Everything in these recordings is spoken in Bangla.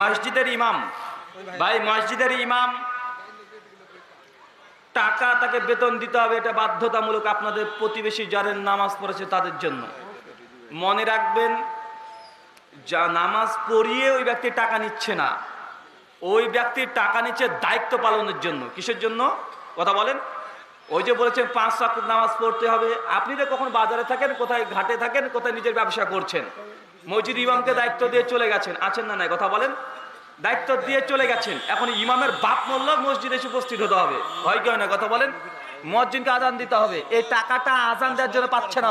মসজিদের ইমাম ভাই, মসজিদের ইমাম টাকা তাকে বেতন দিতে হবে, এটা বাধ্যতামূলক আপনাদের প্রতিবেশী যারা নামাজ পড়েছে তাদের জন্য। মনে রাখবেন, যা নামাজ পড়িয়ে ওই ব্যক্তি টাকা নিচ্ছে না, ওই ব্যক্তির টাকা নিচ্ছে দায়িত্ব পালনের জন্য। কিসের জন্য কথা বলেন? ওই যে বলেছেন 5 ওয়াক্ত নামাজ পড়তে হবে। আপনি তো কখন বাজারে থাকেন, কোথায় ঘাটে থাকেন, কোথায় নিজের ব্যবসা করছেন, মসজিদ ইমামকে দায়িত্ব দিয়ে চলে গেছেন, আছেন না নাই কথা বলেন? দায়িত্ব দিয়ে চলে গেছেন, এখন ইমামের বাপ মোল্লা মসজিদে এসে উপস্থিত হতে হবে, হয় কি হয় না কথা বলেন? মসজিদকে আজান দিতে হবে, এই টাকাটা আজান দেওয়ার জন্য পাচ্ছে না,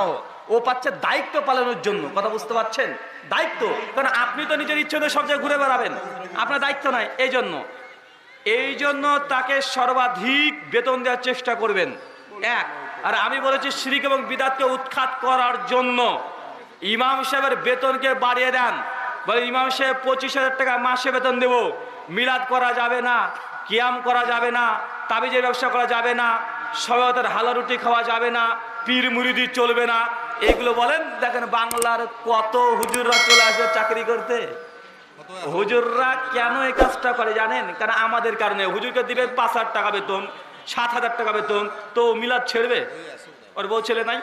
ও পাচ্ছে দায়িত্ব পালনের জন্য। কথা বুঝতে পারছেন? দায়িত্ব, কারণ আপনি তো নিজের ইচ্ছে সব জায়গায় ঘুরে বেড়াবেন, আপনার দায়িত্ব নাই। এই জন্য তাকে সর্বাধিক বেতন দেওয়ার চেষ্টা করবেন। এক, আর আমি বলেছি শিরক এবং বিদআতকে উৎখাত করার জন্য ইমাম সাহেবের বেতনকে বাড়িয়ে দেন। বলে ইমাম সাহেব 25,000 টাকা মাসে বেতন দেব, মিলাদ করা যাবে না, কিয়াম করা যাবে না, তাবিজের ব্যবসা করা যাবে না, সবাইতের হালা রুটি খাওয়া যাবে না, পীর মুরিদি চলবে না, এগুলো বলেন। দেখেন বাংলার কত হুজুররা চলে আসবে চাকরি করতে। হুজুররা কেন এই কাজটা করে জানেন? কারণ আমাদের কারণে। হুজুরকে দিবে 5,000 টাকা বেতন, 7,000 টাকা বেতন, তো মিলাদ ছেড়বে? ওর বউ ছেলে নাই,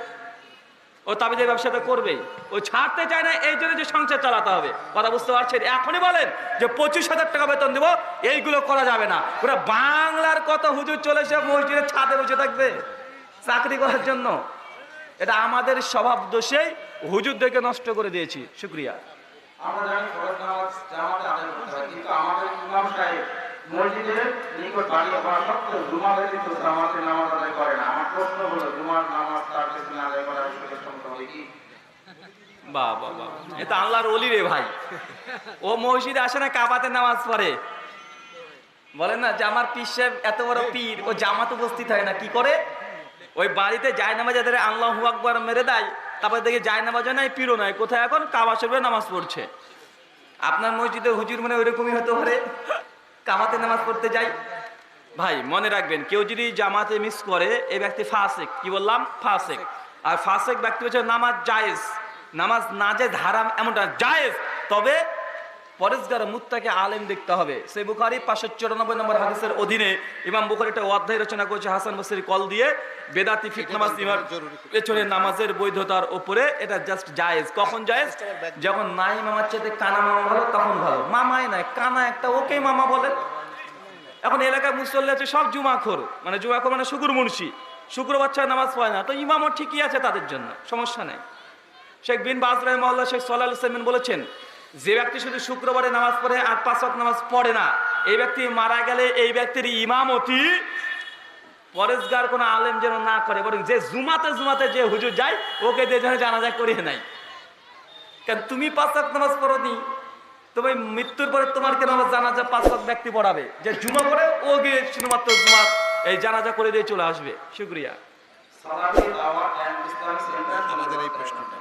ও তাবিজের ব্যবসাটা করবেই, ও ছাড়তে চায় না, এই জন্য যে সংসার চালাতে হবে। কথা বুঝতে পারছেন? এখনই বলেন যে 25,000 টাকা বেতন দেবো, এইগুলো করা যাবে না। ওরা বাংলার কত হুজুর চলে এসে মসজিদের ছাদে বসে থাকবে চাকরি করার জন্য। এটা আমাদের স্বভাব দোষেই হুজুরদেরকে নষ্ট করে দিয়েছি। শুকরিয়া। আমরা জানি ফরজ নামাজ জামাতে আদায় করতে হয়, কিন্তু আমাদের ইমাম সাহেব মসজিদের নিকট বাড়ি হওয়া সত্ত্বেও জুমা ব্যতীত জামাতে নামাজ আদায় করে না। আমার প্রশ্ন হলো, জুমার নামাজ তার পেছনে আদায় করা বিষয়টা সম্ভব হবে কি? বাহ বাহ বাহ, এটা আল্লাহর ওলি রে ভাই। ও মসজিদে আসে না, কাবাতে নামাজ পড়ে। বলেন না যে আমার পীর সাহেব এত বড় পীর, ও জামাত উপস্থিত হয় না, কি করে? ওই বাড়িতে জায়নামাজ যাদের আল্লাহু আকবার মেরে দেয়, তারপরে দেখি জায়নামাজও নাই, পীরও নাই, কোথায় এখন কাবা শরীফে নামাজ পড়ছে। আপনার মসজিদে হুজুর মানে ওইরকমই হতে পারে, কাবাতে নামাজ পড়তে যাই। ভাই মনে রাখবেন, কেউ যদি জামাতে মিস করে, এই ব্যক্তি ফাসিক। কি বললাম? ফাসিক। আর ফাসিক ব্যক্তি হচ্ছে নামাজ জায়েজ, নামাজ না যে হারাম এমনটা জায়েজ, তবে পরেজগার মুত্তাকি আলেম দেখতে হবে। সেই বুখারী 594 নম্বর হাদিসের অধীনে ইমাম বুখারী একটা অধ্যায় রচনা করেছে হাসান বসরি কল দিয়ে, বেদাতি ফিক নামাজ পেছনে নামাজের বৈধতার উপরে। এটা জাস্ট জায়েজ। কখন জায়েজ? যখন নাই মামার চাইতে কানা মামা ভালো, তখন ভালো। মামাই নাই, কানা একটা, ওকে মামা বলে। এখন এলাকায় মুসল্লি আছে সব জুমাখোর, মানে জুমাখোর মানে শুকুর মুন্সি, শুক্রবার ছাড়া নামাজ পড়ে না, তো ইমামও ঠিকই আছে তাদের জন্য, সমস্যা নেই। শেখ বিন বাজ রাহিমাহুল্লাহ, শেখ সালেহ আল উসাইমিন বলেছেন, যে ব্যক্তি শুধু শুক্রবারে নামাজ পড়ে আর 5 ওয়াক্ত নামাজ পড়ে না, এই ব্যক্তি মারা গেলে এই ব্যক্তির ইমামতি পরেজগার কোনো আলেম যেন না করে, বরং যে জুমাতে যে হুজুর যায়, ওকে দিয়ে যেন জানাজা করিয়ে নাই। কারণ তুমি 5 ওয়াক্ত নামাজ পড়োনি, তুমি মৃত্যুর পরে তোমার কেন জানাজা 5 ওয়াক্ত ব্যক্তি পড়াবে? যে জুমা পড়ে ও গিয়ে শুধুমাত্র জুমা এই জানাজা করে দিয়ে চলে আসবে। শুকরিয়া। আমাদের এই প্রশ্নটা,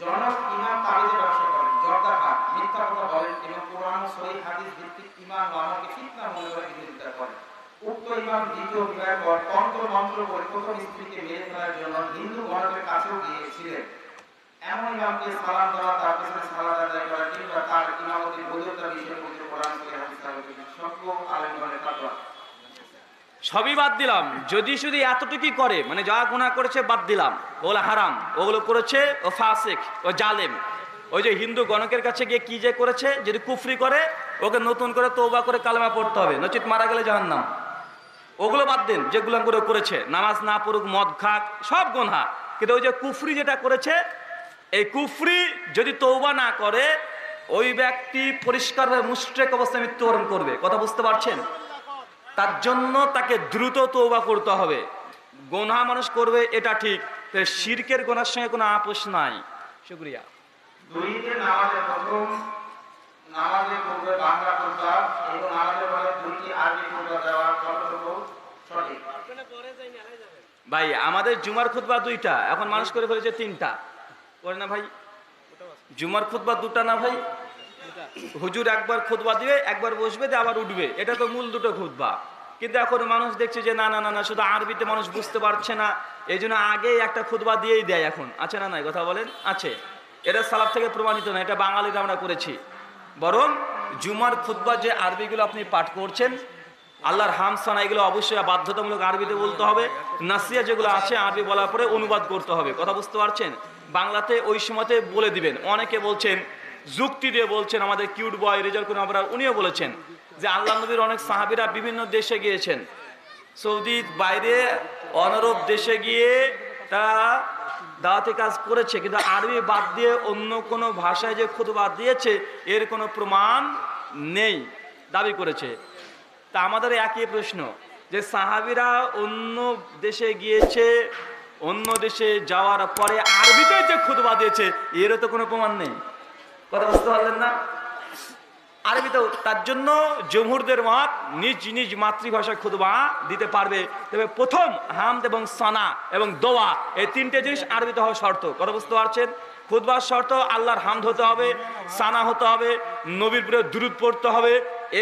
জনক ইমাম তাবিজের ব্যবসা করেন, জর্দা খান, মিথ্যা কথা বলেন এবং কোরআন ও সহিহ হাদিস ভিত্তিক ইমাম ও আমাকে ফিতনা মনে করে বিরোধিতা করেন। উক্ত ইমাম দ্বিতীয় বিবাহের পর তন্ত্র মন্ত্র করে প্রথম স্ত্রীকে মেরে ফেলার জন্য হিন্দু গণকের কাছেও গিয়েছিলেন। এমন ইমামকে সালাম দেওয়া, তার পেছনে সালাত আদায় করা কিংবা তার ইমামতির বৈধতার বিষয়ে পবিত্র কোরআন সহিহ হাদিস সকল আলেমগণের fatwa। সবই বাদ দিলাম, যদি শুধু এতটুকুই করে, মানে যা গুনাহ করেছে বাদ দিলাম, ওগুলো হারাম, ওগুলো করেছে ও ফাসিক, ও জালেম। ওই যে হিন্দু গণকের কাছে গিয়ে কি যে করেছে, যদি কুফরি করে ওকে নতুন করে তওবা করে কালেমা পড়তে হবে, নচিত মারা গেলে জাহান্নাম। ওগুলো বাদ দিন, যেগুলো করে করেছে, নামাজ না পড়ুক, মদ খাক, সব গুনাহ। কিন্তু ওই যে কুফরি যেটা করেছে, এই কুফরি যদি তওবা না করে, ওই ব্যক্তি পরিষ্কারভাবে মুশরিক অবস্থায় মৃত্যুবরণ করবে। কথা বুঝতে পারছেন? তার জন্য তাকে দ্রুত তওবা করতে হবে। গুনাহ মানুষ করবে এটা ঠিক, শিরকের গুনাহের সঙ্গে কোনো আপোষ নাই। শুকরিয়া। দুইতে নামাজের প্রথম নামাজের পূর্বে বাংলা খুতবা এবং নামাজের পরে দুইটি আরবি খুতবা দেওয়া কতটুকু সঠিক? ভাই আমাদের জুমার খুতবা 2টা, এখন মানুষ করে ফেলেছে 3টা করে না ভাই? জুমার খুতবা 2টা না ভাই? হুজুর একবার খুতবা দিবে, একবার বসবে, দিয়ে আবার উঠবে, এটা তো মূল 2টো খুতবা। কিন্তু এখন মানুষ দেখছে যে না না না না, শুধু আরবিতে মানুষ বুঝতে পারছে না, এই জন্য আগেই একটা খুতবা দিয়েই দেয়। এখন আছে না নাই কথা বলেন? আছে। এটা সালাফ থেকে প্রমাণিত না, এটা বাঙালিরা আমরা করেছি। বরং জুমার খুতবা যে আরবিগুলো আপনি পাঠ করছেন, আল্লাহর হামসানা, এগুলো অবশ্যই বাধ্যতামূলক আরবিতে বলতে হবে। নাসিয়া যেগুলো আছে আরবি বলার পরে অনুবাদ করতে হবে। কথা বুঝতে পারছেন? বাংলাতে ওই সময়তে বলে দিবেন। অনেকে বলছেন, যুক্তি দিয়ে বলছেন, আমাদের কিউট বয় রেজাল্ট করে আমরা, উনিও বলেছেন যে আল্লাহ নবীর অনেক সাহাবীরা বিভিন্ন দেশে গিয়েছেন, সৌদির বাইরে অনারব দেশে গিয়ে তারা দাওয়াতি কাজ করেছে, কিন্তু আরবি বাদ দিয়ে অন্য কোনো ভাষায় যে খুতবা দিয়েছে এর কোনো প্রমাণ নেই দাবি করেছে। তা আমাদের একই প্রশ্ন যে সাহাবীরা অন্য দেশে গিয়েছে, অন্য দেশে যাওয়ার পরে আরবিতে যে খুতবা দিয়েছে এরও তো কোনো প্রমাণ নেই। কথা বুঝতে পারলেন না? আরবিতেও, তার জন্য জমহুরদের মত নিজ নিজ মাতৃভাষায় খুতবা দিতে পারবে, তবে প্রথম হামদ এবং সানা এবং দোয়া, এই তিনটে জিনিস আরবিতে হওয়া শর্ত। কথা বুঝতে পারছেন? খুতবার শর্ত আল্লাহর হামদ হতে হবে, সানা হতে হবে, নবীর উপরে দুরূদ পড়তে হবে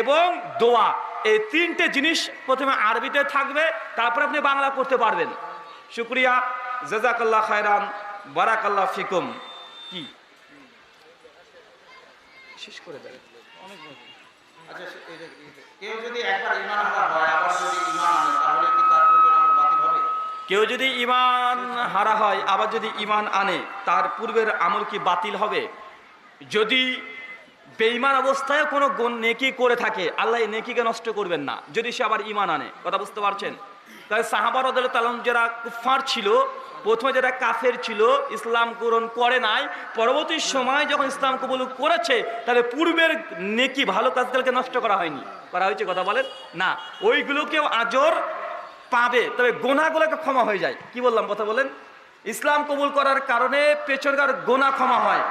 এবং দোয়া। এই তিনটে জিনিস প্রথমে আরবিতে থাকবে, তারপর আপনি বাংলা করতে পারবেন। শুকরিয়া, জাযাকাল্লাহ খায়রান, বারাকাল্লাহ ফিকুম। কি শেষ করে দেয়? আচ্ছা, কেউ যদি একবার ঈমান হারা হয় আবার যদি ঈমান আনে তাহলে কি তার পূর্বের আমল বাতিল হবে? কেউ যদি ঈমান হারা হয় আবার যদি ঈমান আনে তার পূর্বের আমল কি বাতিল হবে? যদি বেঈমান অবস্থায় কোনো নেকি করে থাকে, আল্লাহ এই নেকিকে নষ্ট করবেন না যদি সে আবার ঈমান আনে। কথা বুঝতে পারছেন? তাই সাহাবা রাদিয়াল্লাহু তাআলা যারা কুফার ছিল, প্রথমে যারা কাফের ছিল, ইসলাম গ্রহণ করে নাই, পরবর্তী সময় যখন ইসলাম কবুল করেছে, তাহলে পূর্বের নেকি ভালো কাজগুলোকে নষ্ট করা হয়নি, করা হয়েছে? কথা বলেন না, ওইগুলোকেও আজর পাবে, তবে গোনাগুলোকে ক্ষমা হয়ে যায়। কি বললাম? কথা বলেন। ইসলাম কবুল করার কারণে পেছনকার গোনা ক্ষমা হয়,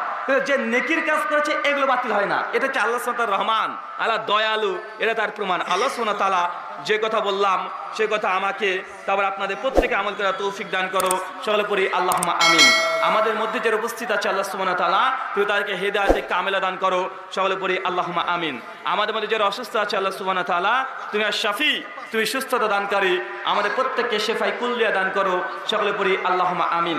যে নেকির কাজ করেছে এগুলো বাতিল হয় না। এটা হচ্ছে আল্লাহ সুবহানাহু ওয়া তাআলা রহমান, আল্লাহ দয়ালু, এটা তার প্রমাণ। আল্লাহ সুবহানাহু ওয়া তাআলা যে কথা বললাম সে কথা আমাকে, তারপর আপনাদের প্রত্যেকে আমল করার তৌফিক দান করো। সকলে পড়ি আল্লাহুম্মা আমিন। আমাদের মধ্যে যারা উপস্থিত আছে আল্লাহ সুবহানাহু ওয়া তাআলা তুমি তাদেরকে হেদায়েতে কামেলা দান করো। সকলে পড়ি আল্লাহুম্মা আমিন। আমাদের মধ্যে যারা অসুস্থ আছে আল্লাহ সুবহানাহু ওয়া তাআলা তুমি আশ-শাফি, তুমি সুস্থতা দানকারী, আমাদের প্রত্যেককে শেফায়ে কুল্লিয়া দান করো। সকলে পড়ি আল্লাহুম্মা আমিন।